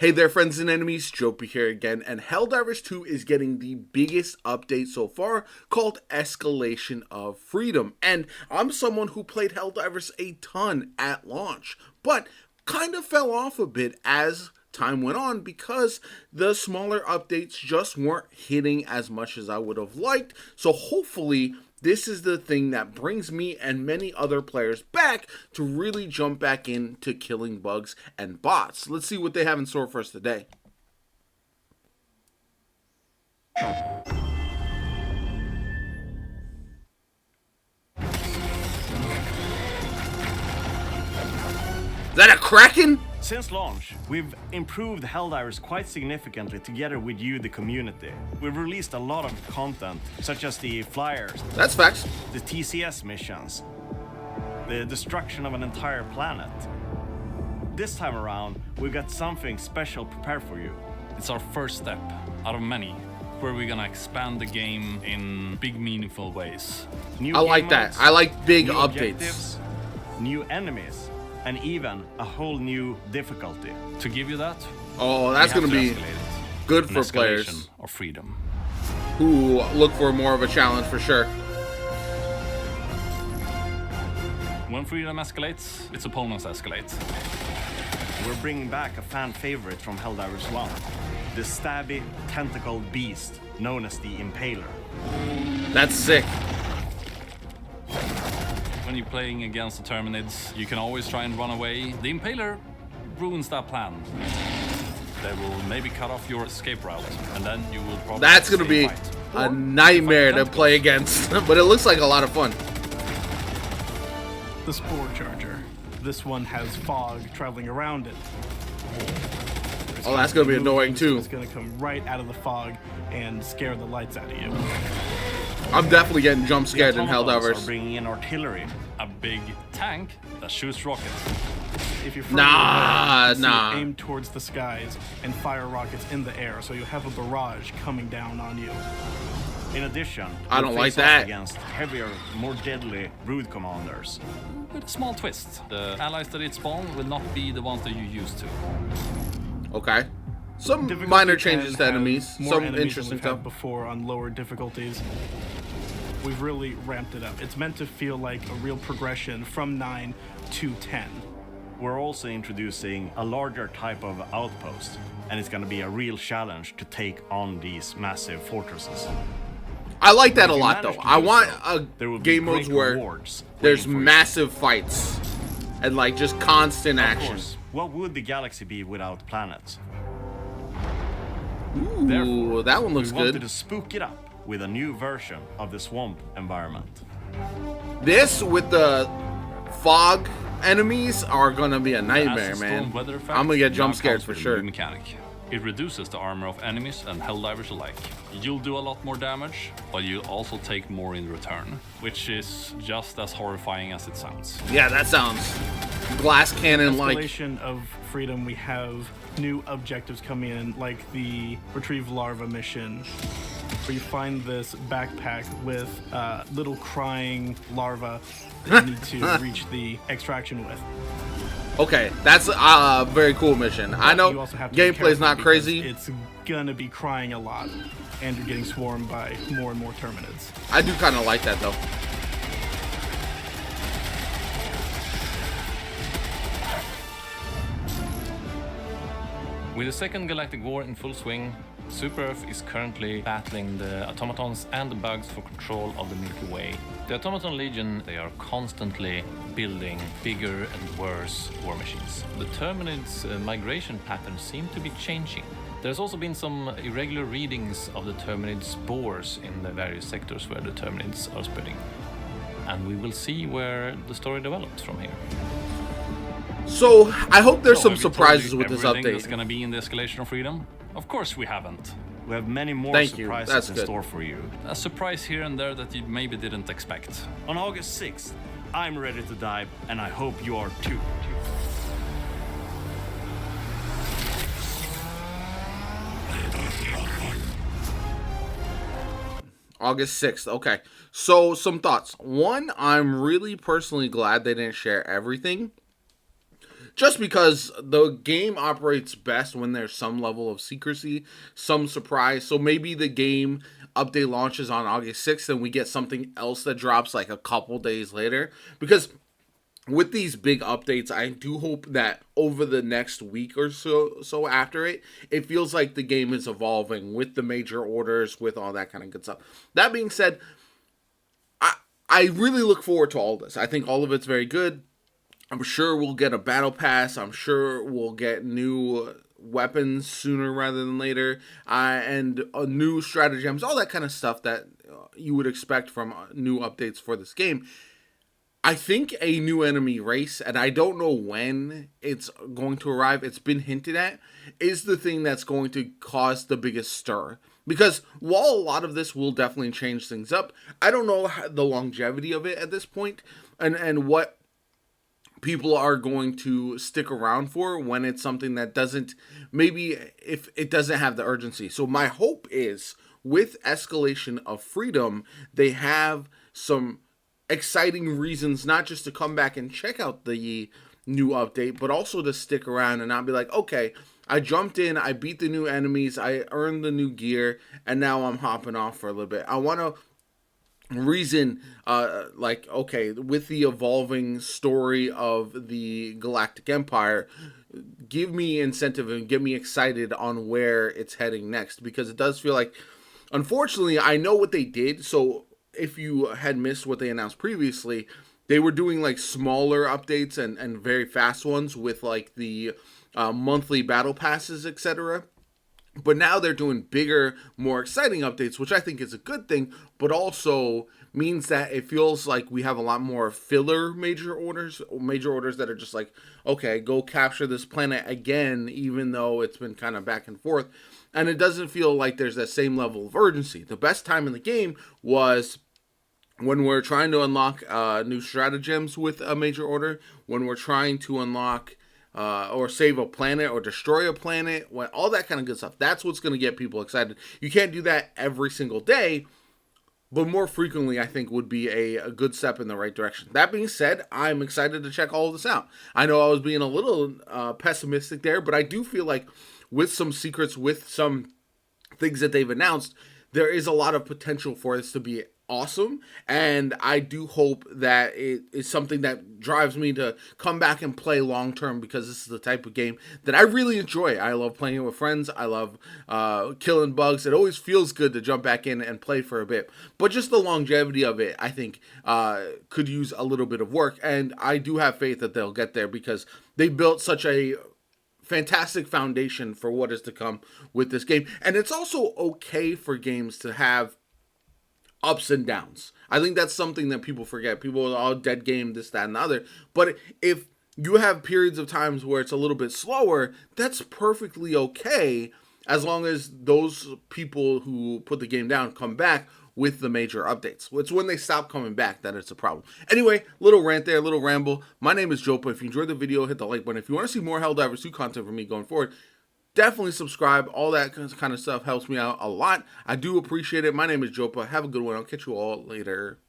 Hey there, friends and enemies, JoPa here again, and Helldivers 2 is getting the biggest update so far, called Escalation of Freedom. And I'm someone who played Helldivers a ton at launch, but kind of fell off a bit as time went on because the smaller updates just weren't hitting as much as I would have liked. So hopefully this is the thing that brings me and many other players back to really jump back into killing bugs and bots. Let's see what they have in store for us today. Is that a Kraken? Since launch, we've improved Helldivers quite significantly together with you, the community. We've released a lot of content, such as the flyers. That's facts. The TCS missions. The destruction of an entire planet. This time around, we've got something special prepared for you. It's our first step out of many, where we're gonna expand the game in big, meaningful ways. I like that. I like big updates. Objectives, new enemies, and even a whole new difficulty. To give you that, oh, that's going to be good for players Escalation of Freedom, who look for more of a challenge for sure. When freedom escalates, its opponents escalate. We're bringing back a fan favorite from Helldivers 1, the stabby, tentacled beast known as the Impaler. That's sick. When you're playing against the Terminids, you can always try and run away. The Impaler ruins that plan. They will maybe cut off your escape route, and then you will probably... That's going to be a nightmare to play against, but it looks like a lot of fun. The Spore Charger. This one has fog traveling around it. Oh, that's going to be annoying too. It's going to come right out of the fog and scare the lights out of you. I'm definitely getting jump scared in Are Helldivers. bringing in artillery. A big tank that shoots rockets. If you're aim towards the skies and fire rockets in the air, so you have a barrage coming down on you. In addition, I don't like face off that. against heavier, more deadly brood commanders. With a small twist. The allies that it spawn will not be the ones that you used to. Okay. Some Difficulty minor 10 changes to has enemies. more Some enemies interesting than we've had stuff. before on lower difficulties. We've really ramped it up. It's meant to feel like a real progression from 9 to 10. We're also introducing a larger type of outpost, and it's going to be a real challenge to take on these massive fortresses. I like that a If you lot though. manage to I do want so, there will a be game modes great where rewards there's waiting for you. massive fights and like just constant Of action. course, what would the galaxy be without planets? Ooh, Therefore, that one looks we wanted good. to spook it up with a new version of the swamp environment. This with the fog enemies are gonna be a nightmare, As a man. storm weather effect, I'm gonna get now jump scared comes for with a sure. new mechanic. It reduces the armor of enemies and Helldivers alike. You'll do a lot more damage, but you'll also take more in return, which is just as horrifying as it sounds. Yeah, that sounds glass cannon like. Escalation of Freedom, we have new objectives coming in, like the Retrieve Larva mission, where you find this backpack with little crying larvae that you need to reach the extraction with. Okay, that's a very cool mission. I know You also have to be gameplay's careful not because crazy. It's gonna be crying a lot, and you're getting swarmed by more and more Terminids. I do kind of like that though. With the second Galactic War in full swing, Super Earth is currently battling the automatons and the bugs for control of the Milky Way. The Automaton Legion, they are constantly building bigger and worse war machines. The Terminids' migration patterns seem to be changing. There's also been some irregular readings of the Terminid spores in the various sectors where the Terminids are spreading. And we will see where the story develops from here. So I hope there's some have we told surprises you with this everything update. that's gonna be in the Escalation of Freedom? Of course we haven't. We have many more Thank you. surprises That's in good. store for you. A surprise here and there that you maybe didn't expect. On August 6th, I'm ready to dive, and I hope you are too. August 6th. Okay. So, some thoughts. One, I'm really personally glad they didn't share everything. just because the game operates best when there's some level of secrecy, some surprise. So maybe the game update launches on August 6th and we get something else that drops like a couple days later. Because with these big updates, I do hope that over the next week or so after it feels like the game is evolving with the major orders, with all that kind of good stuff. That being said, I really look forward to all this. I think all of it's very good. I'm sure we'll get a battle pass. I'm sure we'll get new weapons sooner rather than later, and new stratagems, all that kind of stuff that you would expect from new updates for this game. I think a new enemy race, and I don't know when it's going to arrive, it's been hinted at, is the thing that's going to cause the biggest stir. Because while a lot of this will definitely change things up, I don't know the longevity of it at this point, and what people are going to stick around for when it's something that doesn't, maybe if it doesn't have the urgency. So my hope is with Escalation of Freedom, they have some exciting reasons not just to come back and check out the new update, but also to stick around and not be like, okay, I jumped in, I beat the new enemies, I earned the new gear, and now I'm hopping off for a little bit. I want to reason, like, okay, with the evolving story of the Galactic Empire, give me incentive and get me excited on where it's heading next, because it does feel like, unfortunately, I know what they did. So if you had missed what they announced previously, they were doing like smaller updates and very fast ones with like the monthly battle passes, etc. But now they're doing bigger, more exciting updates, which I think is a good thing, but also means that it feels like we have a lot more filler major orders that are just like, okay, go capture this planet again, even though it's been kind of back and forth. And it doesn't feel like there's that same level of urgency. The best time in the game was when we're trying to unlock new stratagems with a major order, when we're trying to unlock or save a planet or destroy a planet, all that kind of good stuff. That's what's going to get people excited. You can't do that every single day, but more frequently, I think, would be a good step in the right direction. That being said, I'm excited to check all of this out. I know I was being a little pessimistic there, but I do feel like with some secrets, with some things that they've announced, there is a lot of potential for this to be awesome, and I do hope that it is something that drives me to come back and play long term, because this is the type of game that I really enjoy. I love playing it with friends. I love killing bugs. It always feels good to jump back in and play for a bit, but just the longevity of it, I think, could use a little bit of work, and I do have faith that they'll get there, because they built such a fantastic foundation for what is to come with this game. And it's also okay for games to have ups and downs. I think that's something that people forget. People are all dead game, this, that, and the other. But if you have periods of times where it's a little bit slower, that's perfectly okay, as long as those people who put the game down come back with the major updates. It's when they stop coming back that it's a problem. Anyway, little rant there, little ramble. My name is Jopa. If you enjoyed the video, hit the like button. If you want to see more Helldivers 2 content from me going forward, definitely subscribe. All that kind of stuff helps me out a lot. I do appreciate it. My name is Jopa. Have a good one. I'll catch you all later.